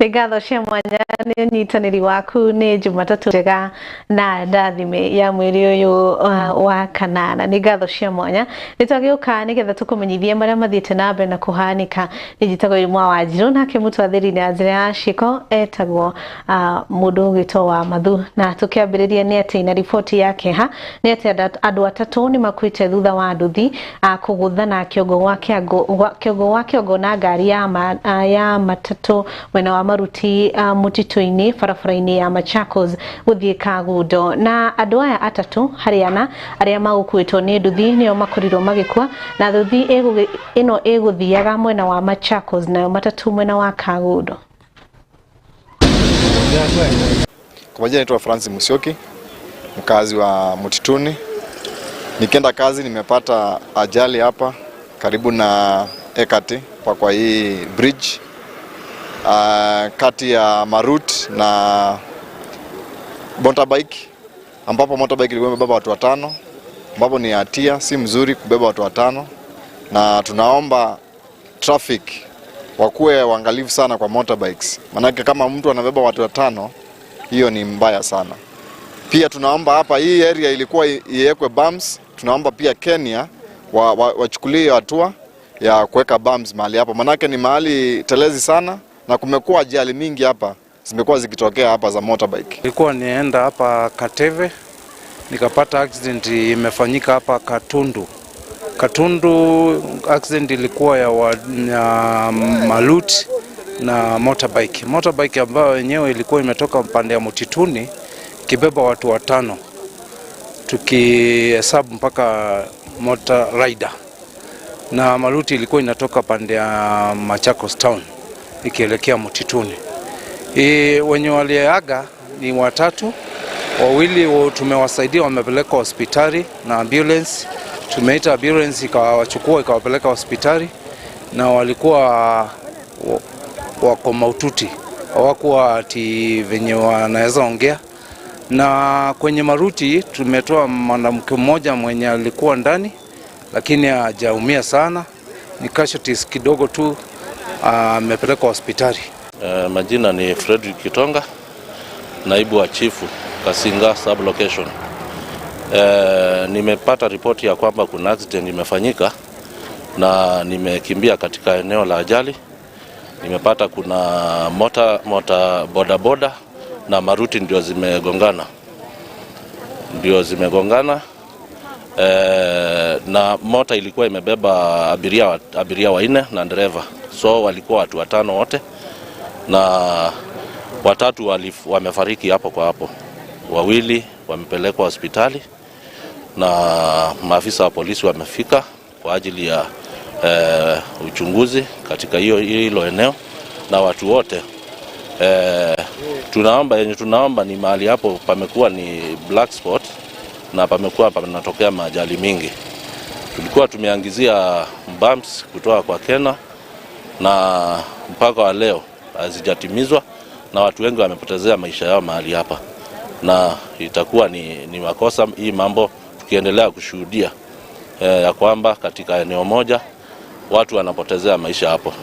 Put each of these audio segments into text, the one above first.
Ngatho cia mwanya nĩ ũnyitanĩri waku nĩ Jumatatu njega na ndathime ya mweri ũyũ wa kanana. Nĩ ngatho cia mwanya nĩtwagĩũka nĩgetha tũkũmenyithie marĩa mathiĩte na mbere na kũhanĩka. Nĩnjĩtagwo Irma Wanjirũ nake mũtwathĩri na njĩra ya ciĩko etagwo mũndũ ũgĩtwo wa Mathu, na tũkĩambĩrĩria nĩ atĩ na riboti yake ha nĩ atĩ andũ atatũ nĩ makuĩte thutha wa nduthi kũgũthana kĩongo wa kĩongo na ngari ya matatũ mwena wa Maruti mutito-inĩ barabara-inĩ ya Machakos gũthiĩ Kagundo, na andũ aya atatũ harĩ ana arĩa magũkuĩtwo nĩ nduthi nĩo makorirwo magĩkua, na nduthi ĩno ĩgũthiaga mwena wa Machakos nayo matatũ mwena wa Kagundo. Kwa majina naitwa Francis Musyoki, mkazi wa Mutituni. Nikienda kazi nimepata ajali hapa karibu na Ekati kwa hii bridge kati ya Marut na motorbike, ambapo motorbike ilikuwa imebeba watu watano, ambapo ni hatia, si mzuri kubeba watu watano, na tunaomba traffic wakuwe waangalifu sana kwa motorbikes, manake kama mtu anabeba watu watano hiyo ni mbaya sana. Pia tunaomba hapa hii area ilikuwa iwekwe bumps, tunaomba pia Kenya wachukulie hatua ya kuweka bumps mahali hapa, manake ni mahali telezi sana na kumekuwa ajali mingi hapa zimekuwa zikitokea hapa za motorbike. Nilikuwa nienda hapa Kateve nikapata accident imefanyika hapa Katundu accident ilikuwa ya Malut na motorbike ambayo yenyewe ilikuwa imetoka upande ya Mutituni kibeba watu watano, tukihesabu mpaka motor rider, na Maluti ilikuwa inatoka pande ya Machakos town ikielekea Mutituni. Wenye waliaga ni watatu, wawili tumewasaidia wamepeleka hospitali na ambulance, tumeita ambulance ikawachukua ikawapeleka hospitali, na walikuwa wako mahututi, hawakuwa ati venye wanaweza ongea. Na kwenye Maruti tumetoa mwanamke mmoja mwenye alikuwa ndani lakini hajaumia sana, ni casualties kidogo tu, amepelekwa hospitali. Majina ni Frederick Kitonga, naibu wa chifu Kasinga sub location. Nimepata ripoti ya kwamba kuna accident imefanyika na nimekimbia katika eneo la ajali. Nimepata kuna boda na Maruti ndio zimegongana. Na mota ilikuwa imebeba abiria wanne na dereva, so walikuwa watu watano wote, na watatu wamefariki hapo kwa hapo, wawili wamepelekwa hospitali na maafisa wa polisi wamefika kwa ajili ya uchunguzi katika hilo eneo, na watu wote tunaomba ni mahali hapo pamekuwa ni black spot na pamekuwa panatokea majali mingi. Tulikuwa tumeangizia bumps kutoka kwa Kenya na mpaka wa leo hazijatimizwa, na watu wengi wamepotezea maisha yao mahali hapa, na itakuwa ni makosa hii mambo tukiendelea kushuhudia ya kwamba katika eneo moja watu wanapotezea maisha hapo.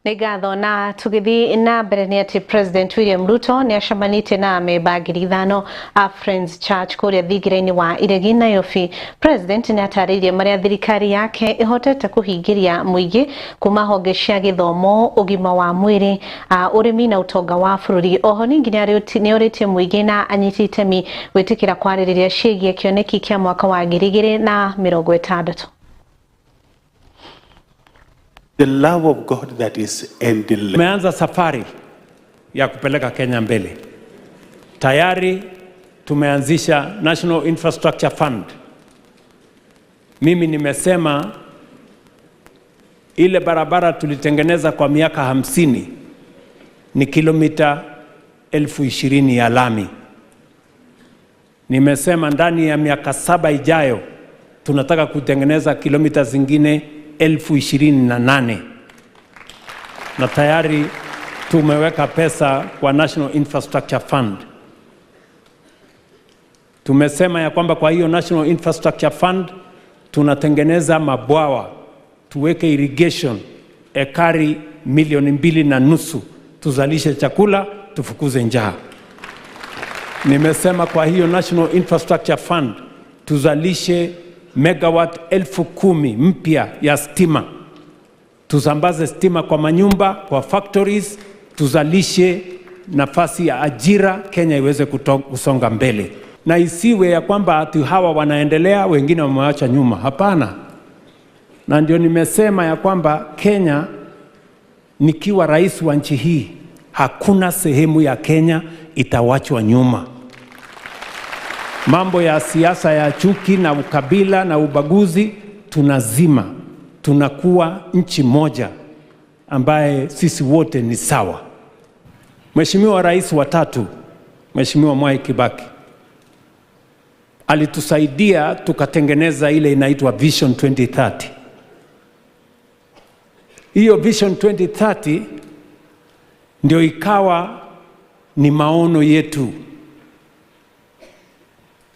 Ngatho na tugithi na mbere nĩ atĩ President William Ruto nĩ acamanĩte na amemba 5,000 a Friends Church kũrĩa thingira-inĩ wa Iregi Nairobi. President nĩ atarĩirie marĩa thirikari yake ĩhotete kũhingĩria mũingĩ kuma honge cia gĩthomo, ũgima wa mwĩrĩ, ũrĩmi na ũtonga wa bũrũri. Oho ningĩ nĩ orĩtie mũingĩ na anyiti itemi gwĩtĩkĩra kwarĩrĩria ciĩgiĩ kĩoneki kĩa mwaka wa 2060. The love of God that is endless. Tumeanza safari ya kupeleka Kenya mbele. Tayari tumeanzisha National Infrastructure Fund. Mimi nimesema ile barabara tulitengeneza kwa miaka 50 ni kilomita 20,000 ya lami. Nimesema ndani ya miaka 7 ijayo tunataka kutengeneza kilomita zingine 28,000, na tayari tumeweka pesa kwa National Infrastructure Fund. Tumesema ya kwamba kwa hiyo National Infrastructure Fund tunatengeneza mabwawa tuweke irrigation ekari 2.5 million, tuzalishe chakula, tufukuze njaa. Nimesema kwa hiyo National Infrastructure Fund tuzalishe megawatt 10,000 mpya ya stima, tusambaze stima kwa manyumba, kwa factories, tuzalishe nafasi ya ajira, Kenya iweze kusonga mbele. Na isiwe ya kwamba ati hawa wanaendelea wengine wameacha nyuma. Hapana. Na ndio nimesema ya kwamba Kenya, nikiwa rais wa nchi hii, hakuna sehemu ya Kenya itawachwa nyuma. Mambo ya siasa ya chuki na ukabila na ubaguzi tunazima. Tunakuwa nchi moja ambaye sisi wote ni sawa. Mheshimiwa Rais wa 3, Mheshimiwa Mwai Kibaki, alitusaidia tukatengeneza ile inaitwa Vision 2030. Hiyo Vision 2030 ndio ikawa ni maono yetu,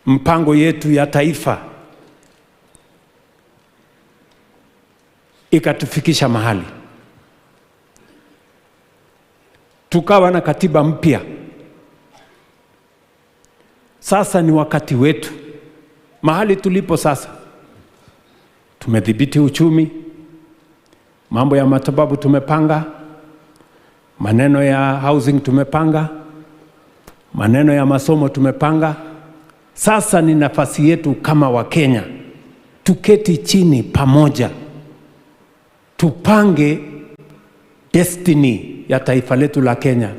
mpango yetu ya taifa, ikatufikisha mahali tukawa na katiba mpya. Sasa ni wakati wetu. Mahali tulipo sasa, tumedhibiti uchumi, mambo ya matibabu tumepanga, maneno ya housing tumepanga, maneno ya masomo tumepanga. Sasa ni nafasi yetu kama Wakenya, tuketi chini pamoja, tupange destiny ya taifa letu la Kenya.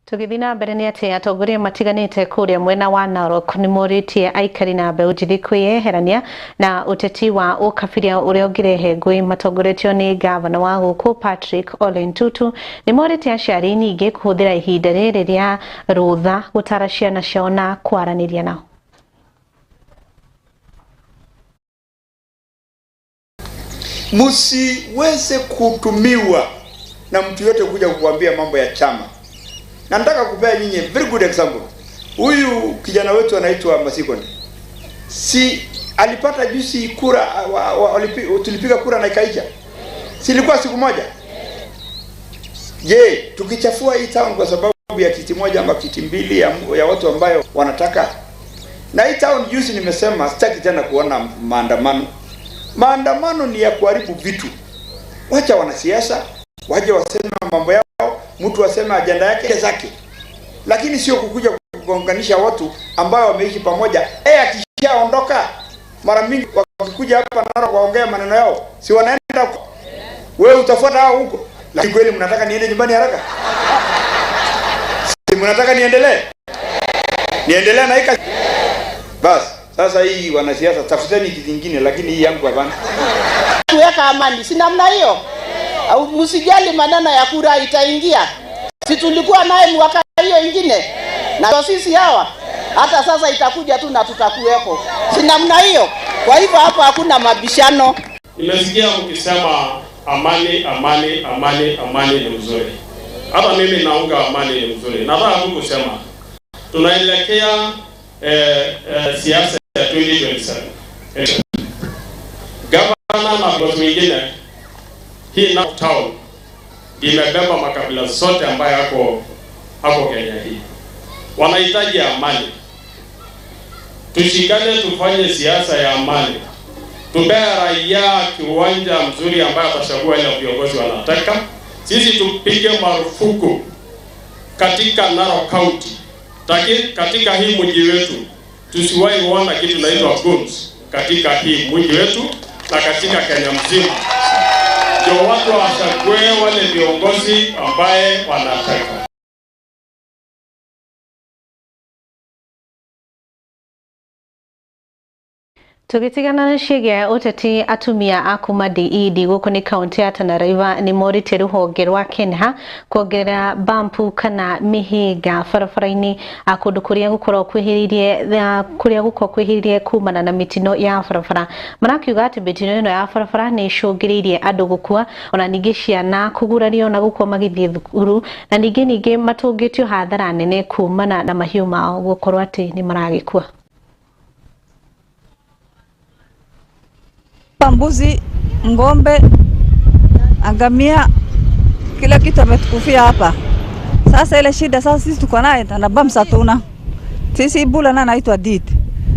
Tugithina mbere ni ati atongoria matiganite kuria mwena wa Narok ni moritie aikari na mbeũ njĩthĩ kwĩyeherania na uteti wa ukabiria uria ungirehe ngui matongoretio ni gavana wa guku Patrick Ole Ntutu. Ni moritie aciari nyingĩ kuhuthira ihinda rĩrĩ rĩa rutha gutara ciana ciao na kwaraniria nao. Musiweze kutumiwa na mtu yote kuja kukuambia mambo ya chama. Na nataka kupea nyinyi very good example. Huyu kijana wetu anaitwa Masikoni. Si alipata juzi kura, tulipiga kura na ikaisha. Si ilikuwa siku moja? Je, tukichafua hii town kwa sababu ya kiti moja ama kiti mbili ya watu ambayo wanataka? Na hii town juzi nimesema sitaki tena kuona maandamano. Maandamano ni ya kuharibu vitu. Wacha wanasiasa waje waseme mambo yao, mtu aseme ajenda yake zake. Lakini sio kukuja kuunganisha watu ambao wameishi pamoja. Akishaondoka mara mingi wakikuja hapa na waongea maneno yao, si wanaenda wewe utafuata hao huko. Lakini kweli mnataka niende nyumbani haraka? Si mnataka niendelee? Niendelee na hika? Bas, sasa hii wanasiasa tafuteni kitu kingine, lakini hii yangu hapana. Tuweka amani, si namna hiyo? Au msijali maneno ya kura itaingia. Si tulikuwa naye mwaka hiyo ingine? Na sisi hawa hata sasa itakuja tu na tutakuwepo. Si namna hiyo? Kwa hivyo hapa hakuna mabishano. Nimesikia mkisema amani, amani, amani, amani ni mzuri. Hata mimi naunga amani ni mzuri. Nataka tu kusema tunaelekea siasa ya 2027. Gavana na watu wengine, hii na town imebeba makabila zote ambayo hapo Kenya hii. Wanahitaji amani. Tushikane tufanye siasa ya amani. Tupee raia kiwanja mzuri ambayo atachagua ile viongozi wanataka. Sisi tupige marufuku katika Narok County, katika hii mji wetu. Tusiwahi kuona kitu inaitwa guns katika hii mji wetu na katika Kenya mzima. Ndio watu wachague wale viongozi ambaye wanataka. Tugitigana na ciĩgiĩ ũteti atumia a kuma DED gũkũ nĩ kaunti ya Tana River nĩ morĩte rũhonge rwa Kenya kuongerera bampu kana mĩhĩnga barabara-inĩ kũndũ kũrĩa gũkorwo kwĩhĩrĩirie kumana na mĩtino ya barabara. Marakiuga atĩ mĩtino ĩno ya barabara nĩ icũngĩrĩirie andũ gũkua, ona ningĩ ciana kũgurario na gũkua magĩthiĩ thukuru, na ningĩ matũngĩtio hathara nene kumana na mahiũ mao gũkorwo atĩ nĩ maragĩkua. Mbuzi, ng'ombe, angamia, kila kitu ametukufia hapa. Sasa ile shida sasa sisi tuko nayo na bams hatuna. Sisi bula na naitwa deed.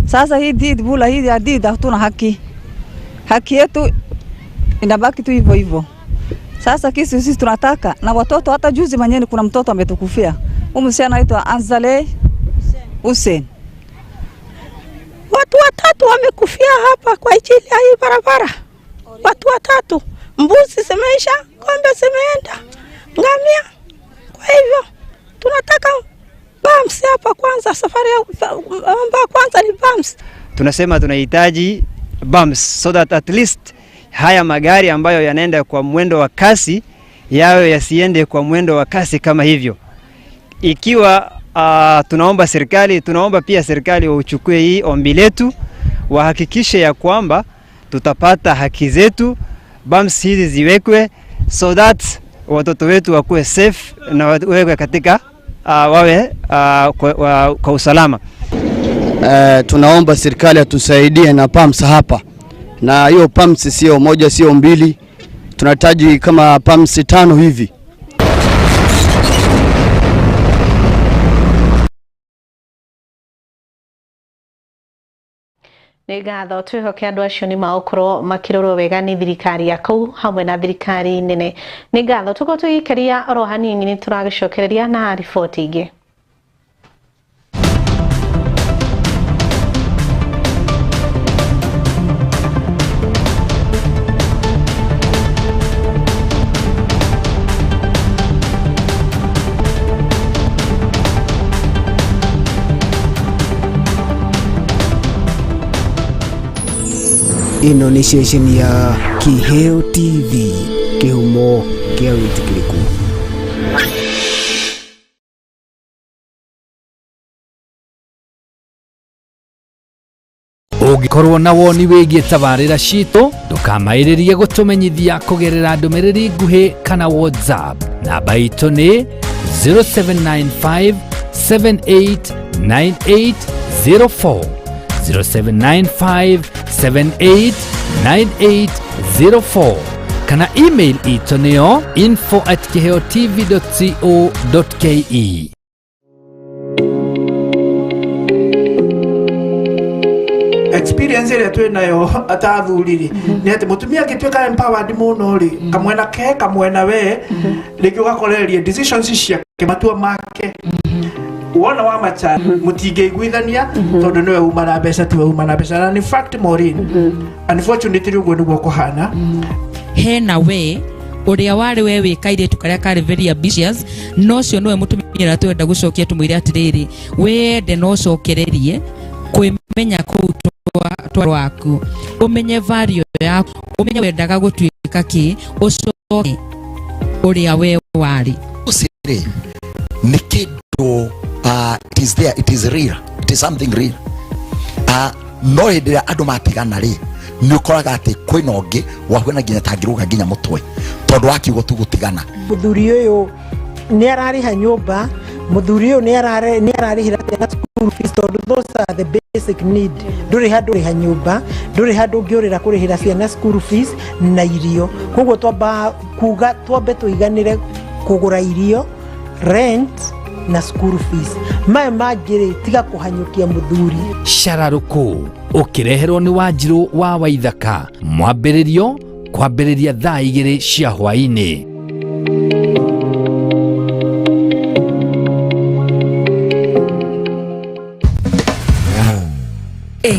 Sasa hii deed bula hii ya deed hatuna haki. Haki yetu inabaki tu hivyo hivyo. Sasa sisi tunataka na watoto, hata juzi manyeni kuna mtoto ametukufia. Msichana anaitwa Anzale Hussein. Watu watatu wamekufia hapa kwa ajili ya hii barabara. Watu watatu. Mbuzi zimeisha, ng'ombe zimeenda, ngamia. Kwa hivyo tunataka bumps hapa kwanza, safari ya kwanza ni bumps. Tunasema tunahitaji bumps so that at least haya magari ambayo yanaenda kwa mwendo wa kasi yao yasiende kwa mwendo wa kasi kama hivyo. Ikiwa tunaomba pia serikali wachukue hii ombi letu, wahakikishe ya kwamba tutapata haki zetu, bumps hizi ziwekwe so that watoto wetu wakuwe safe na wawe katika wawe kwa usalama. Tunaomba serikali atusaidie na pumps hapa, na hiyo pumps sio moja sio mbili, tunahitaji kama pumps 5 hivi. Nĩ ngatho twĩhoke andũ acio nĩ maũkorwo makĩrorwo wega nĩ thirikari ya kũu hamwe na thirikari nene. Nĩ ngatho tũkorwo tũgĩikaria oro hanini nĩ tũragĩcokereria na riboti ingĩ. Ino ni station ya Kiheo TV, kihumo kia witikiriku. Ũngĩkorwo na woni wĩgiĩ tabarĩra citũ, ndũkamaĩrĩrie gũtũmenyithia kũgerera ndũmĩrĩri nguhĩ kana WhatsApp. Namba itũ nĩ 0795 789804 0795 789804 kana email ito niyo info@kiheotv.co.ke. Experience ile tu nayo atathuriri ni ati mutumia gitweka empowered muno ri kamwena ke kamwena we rĩngĩ ũgakoreria decisions ciake matua make wona wa macha mutingeiguithania tondu niwe uma na mbeca tiwe uma na mbeca na in fact Maureen unfortunately uguo niguo kuhana hena we uria wari we wikairitu karia kari very ambitious no cio nowe mutumira twenda gucokia tumwire atiriri wende no cokererie kwimenya kutwa waku umenye value yaku umenye wendaga gutwika ki ucoke uria we wari usiri nikido it is there, it is real, it is something real. No hĩndĩ andũ matigana rĩ nĩ ũkoraga atĩ kwĩna ũngĩ wakwena nginya tangĩrũga nginya mũtwe tondũ wakiugo tu gũtigana. Mũthuri ũyũ nĩ ararĩha nyũmba, mũthuri ũyũ nĩ ararĩhĩra ciana school fees tondũ those are the basic need. Ndũrĩ handũ rĩha nyũmba, ndũrĩ handũ ũngĩũrĩra kũrĩhĩra ciana school fees na irio. Koguo twamba kuga twambe tũiganĩre kũgũra irio, rent na school fees. Maya mangĩrĩ tiga kũhanyũkia mũthuri. Shararũkũ ũkĩreherwo nĩ Wanjirũ wa Waithaka. Mwambĩrĩrio kwambĩrĩria thaa 2 cia hwaĩ-inĩ.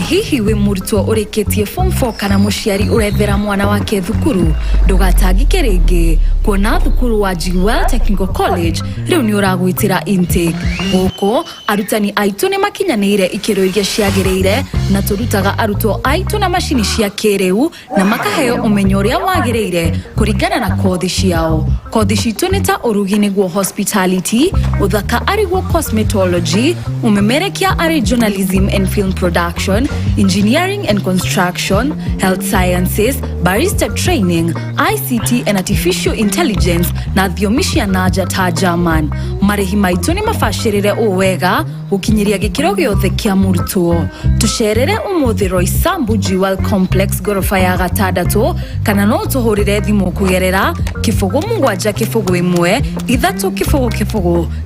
hihi wi murutwo urikitie form 4 kana muciari urethera mwana wake thukuru ndugatangike ringi kuona thukuru wa Jewel Technical College riu ni uragwitira intake guko arutani aitu ni makinyanire ikiro iria ciagirire na turutaga arutwo aitu na mashini cia kireu na makaheo umenyo uria wagirire kuringana na kothi ciao. Kothi citu ni ta urugi niguo hospitality, uthaka ariguo cosmetology, umemerekia ari journalism and film production, engineering and construction, health sciences, barista training, ICT and artificial intelligence na thiomisha naja ta German. Marihi maitu ni mafashirire uwega ukinyiria gikiro giothe kia murutwo. Tusherere umuthi Roysambu Jewel Complex gorofa ya gatandatu kana no tuhurire thimu kugerera kifogo mugwanja kifogo imwe ithatu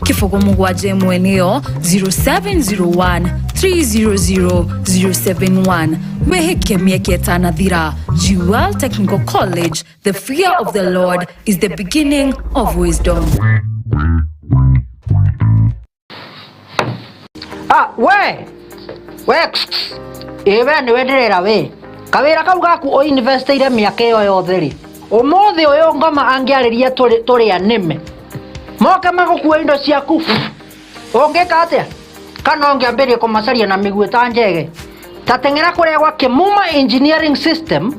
kifogo mugwanja imwe niyo 0701 300 071. Weheke mieke tanathira. Jewel Technical College, the fear of the Lord is the beginning of wisdom. Ewe ni wenderera we kawira kau gaku o investire miaka iyo yothe ri umuthi uyu ngoma angiariria turi anime moke magukuwa indo ciaku ungika atia kana ungiambirie kumacaria na miguu ta njege tatengera kuria gwa Kimuma Engineering System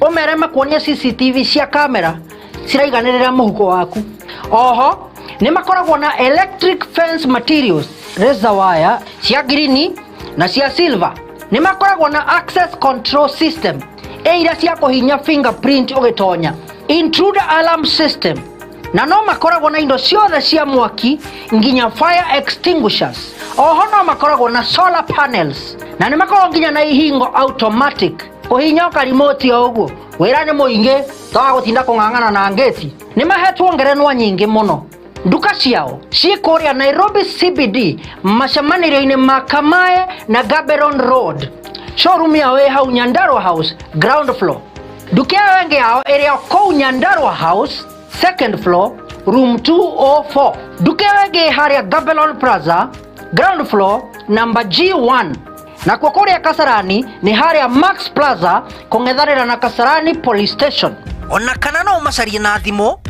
umere makuonia CCTV cia kamera ciraiganirira muhuko waku. Oho ni makoragwo na electric fence materials razor wire cia green na cia silver. Ni makoragwo na access control system eira cia kuhinya fingerprint ugitonya, intruder alarm system na no makoragwo na indo ciothe cia mwaki nginya fire extinguishers. Oho no makoragwo na solar panels na ni makoragwo nginya na ihingo automatic kuhinya ka remote oguo wira ni muingi tawa gutinda kungangana na ngeti. Ni mahetwo ngerenwa nyingi muno. Nduka ciao cikuria Nairobi CBD macamaniro-ini ma Kamae na Gaborone Road. Showroom yao hau Nyandarua House ground floor. Duka yao yao area kou Nyandarua House second floor room 204. Duka yao haria Gaborone Plaza ground floor number G1. Na kwa kuria Kasarani ni haria Max Plaza kongetharira na Kasarani police station. Ona kana no macarie na thimo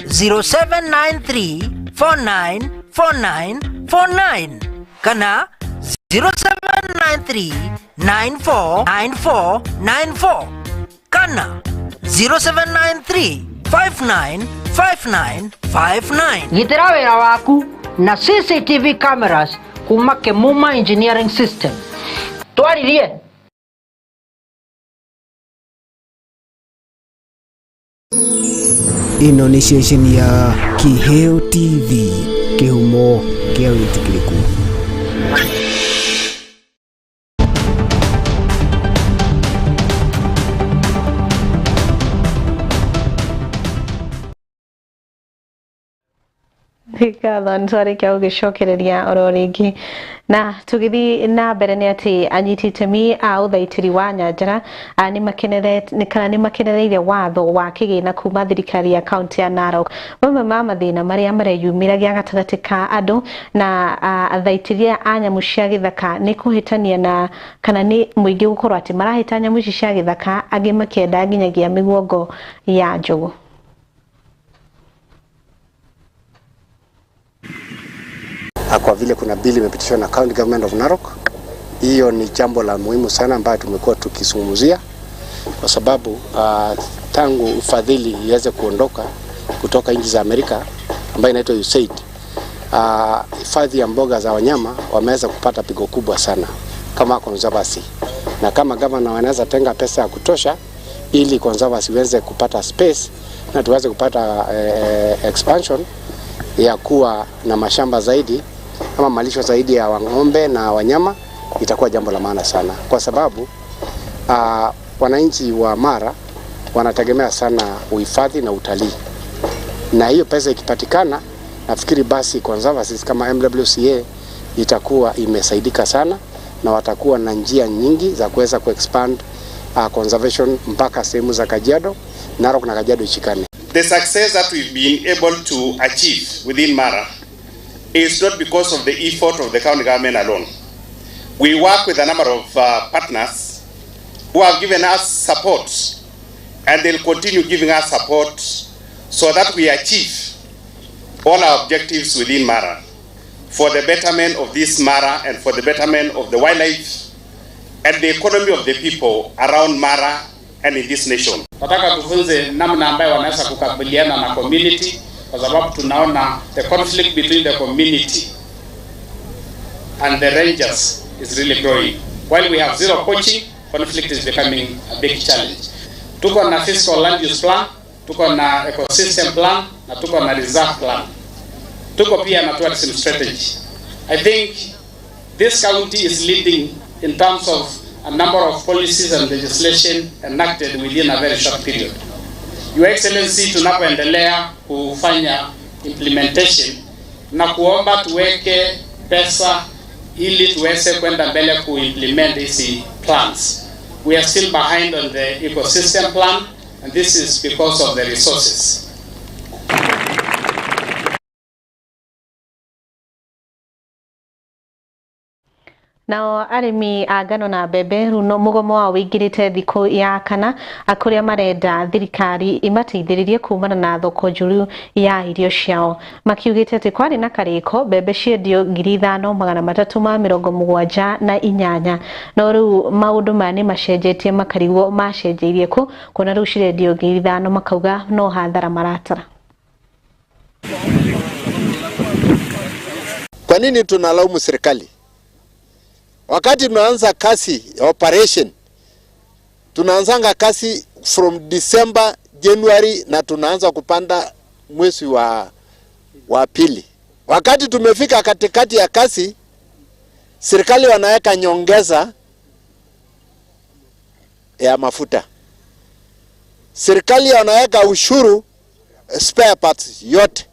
0793 494949 kana 0793 949494 kana 0793 595959. Gitira wira waku na CCTV cameras kuma Kimuma Engineering System. Twaririe ino ni ceceni ya Kiheo TV, kihumo kia witikiriku. Ngatho ntwarĩkia gũgĩcokereria oro rĩngĩ na tũgĩthiĩ na mbere nĩ atĩ anyiti itemi a ũthaitĩri wa nyanjara nĩ makenereire watho wa kĩgĩna kuma thirikari ya kaunti ya Narok. Mamwe ma mathĩna marĩa mareyumĩragia gatagatĩ ka andũ na athaitĩria a nyamũ cia gĩthaka nĩ kũhĩtania na kana nĩ mũingĩ gũkorwo atĩ marahĩta nyamũ ici cia gĩthaka angĩ makĩenda nginyagia mĩguongo ya njogu. Kwa vile kuna bili imepitishwa na County Government of Narok, hiyo ni jambo la muhimu sana ambayo tumekuwa tukizungumzia kwa sababu tangu ufadhili iweze kuondoka kutoka nchi za Amerika ambayo inaitwa USAID, hifadhi ya mboga za wanyama wameweza kupata pigo kubwa sana kama conservancy, na kama governor wanaweza tenga pesa ya kutosha ili conservancy iweze kupata space na tuweze kupata expansion ya kuwa na mashamba zaidi ama malisho zaidi ya ng'ombe na wanyama, itakuwa jambo la maana sana kwa sababu wananchi wa Mara wanategemea sana uhifadhi na utalii, na hiyo pesa ikipatikana nafikiri basi conservancies kama MWCA itakuwa imesaidika sana na watakuwa na njia nyingi za kuweza kuexpand conservation mpaka sehemu za Kajiado, Narok na Kajiado ishikane. The success that we've been able to achieve within Mara is not because of the effort of the county government alone, We work with a number of partners who have given us support, and they'll continue giving us support so that we achieve all our objectives within Mara, for the betterment of this Mara and for the betterment of the wildlife and the economy of the people around Mara and in this nation. Nataka tufunze namna ambayo wanaweza kukabiliana na community, kwa sababu tunaona the conflict between the community and the rangers is really growing. While we have zero poaching, conflict is becoming a big challenge. Tuko na fiscal land use plan, tuko na ecosystem plan, na tuko na reserve plan. Tuko pia na tourism strategy. I think this county is leading in terms of a number of policies and legislation enacted within a very short period. Your Excellency, tunapoendelea kufanya implementation na kuomba tuweke pesa ili tuweze kwenda mbele kuimplement these plans. We are still behind on the ecosystem plan, and this is because of the resources. Nao arimi a ngano na mbembe runo mugomo wa wingirite thiku ya kana akuria marenda thirikari imateithiririe kumana na thoko njuru ya irio ciao, makiugite ati kwari na kariko mbembe ciendio 5,378 no riu maundu mani macenjetie makarigwo macenjeirie ku kuna riu cirendio 5,000 makauga no hathara maratara. Kwa nini tunalaumu serikali? Wakati tunaanza kasi operation, tunaanzanga kasi from December, January, na tunaanza kupanda mwezi wa pili. Wakati tumefika katikati ya kasi, serikali wanaweka nyongeza ya mafuta. Serikali wanaweka ushuru spare parts yote.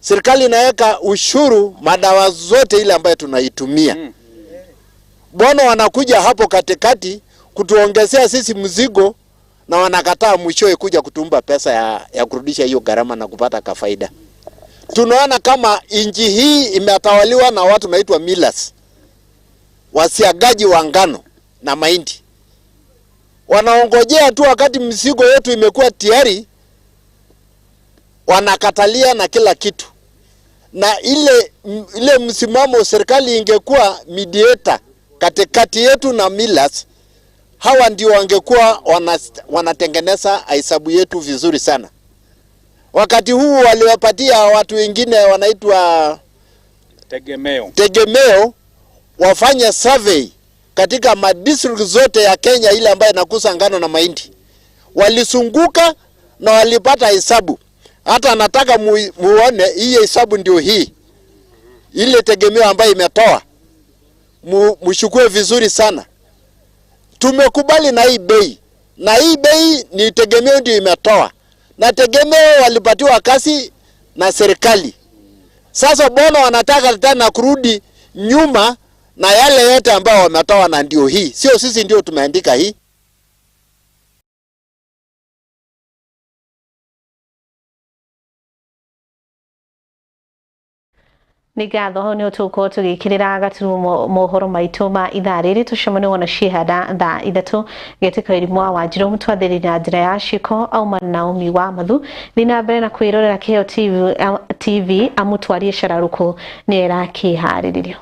Serikali inaweka ushuru madawa zote ile ambayo tunaitumia. Bono wanakuja hapo katikati kutuongezea sisi mzigo, na wanakataa mwishowe kuja kutumba pesa ya kurudisha hiyo gharama na kupata kafaida. Tunaona kama inji hii imetawaliwa na watu naitwa millers, wasiagaji wa ngano na mahindi. Wanaongojea tu wakati mzigo yetu imekuwa tayari, wanakatalia na kila kitu. Na ile msimamo serikali ingekuwa mediator katikati yetu na millers, hawa ndio wangekuwa wanatengeneza hesabu yetu vizuri sana. Wakati huu waliwapatia watu wengine wanaitwa tegemeo wafanye survey katika madistrict zote ya Kenya ile ambayo inakusa ngano na mahindi. Walisunguka na walipata hesabu. Hata nataka muone hii hesabu ndio hii. Ile tegemeo ambayo imetoa. Mshukue vizuri sana. Tumekubali na hii bei. Na hii bei ni tegemeo ndio imetoa. Na tegemeo walipatiwa kasi na serikali. Sasa bono wanataka tena kurudi nyuma na yale yote ambao wametoa, na ndio hii. Sio sisi ndio tumeandika hii. Nigatho ho ni utuko tugikirira gaturumo mohoro maitu ma ithaa riri tucemane wona cihanda thaa 3 getika irimu wa Wanjiru mutwathiri na njira ya ciko auma Naomi wa Mathu thina mbere na kwirorera KO TV amutwarie Shararuko ni era kiharirio.